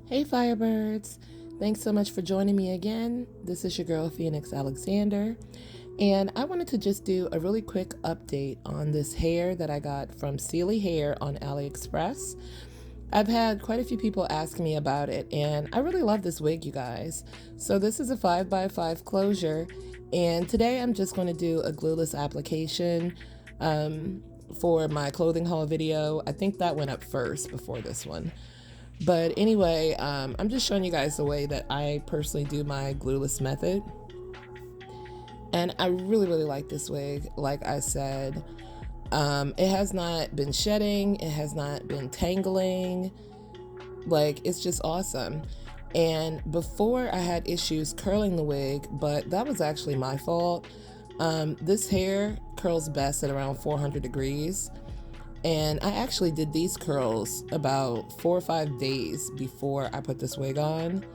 Hey Firebirds! Thanks so much for joining me again. This is your girl Phoenix Alexander, and I wanted to just do a really quick update on this hair that I got from Celie Hair on Aliexpress. I've had quite a few people ask me about it, and I really love this wig, you guys. So this is a 5x5 closure, and today I'm just going to do a glueless application for my clothing haul video. I think that went up first before this one. But anyway, I'm just showing you guys the way that I personally do my glueless method. And I really like this wig. Like I said, it has not been shedding. It has not been tangling. Like, it's just awesome. And before I had issues curling the wig, but that was actually my fault. This hair curls best at around 400 degrees. And I actually did these curls about 4 or 5 days before I put this wig on,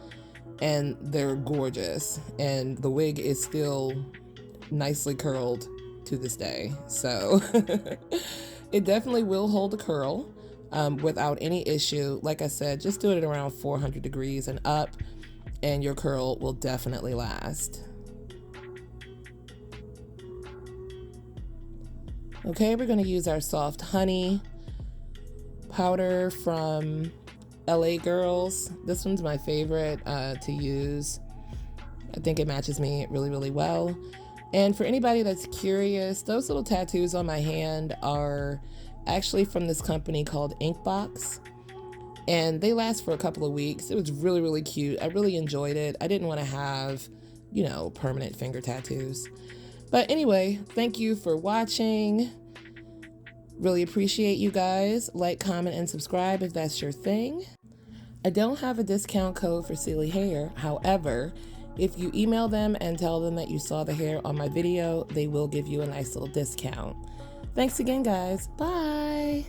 and they're gorgeous. And the wig is still nicely curled to this day. So it definitely will hold a curl without any issue. Like I said, just do it at around 400 degrees and up, and your curl will definitely last. Okay, we're going to use our soft honey powder from LA Girls. This one's my favorite to use. I think it matches me really well. And for anybody that's curious, those little tattoos on my hand are actually from this company called Inkbox. And they last for a couple of weeks. It was really cute. I really enjoyed it. I didn't want to have, you know, permanent finger tattoos. But anyway, thank you for watching. Really appreciate you guys. Like, comment, and subscribe if that's your thing. I don't have a discount code for Celie Hair. However, if you email them and tell them that you saw the hair on my video, they will give you a nice little discount. Thanks again, guys. Bye.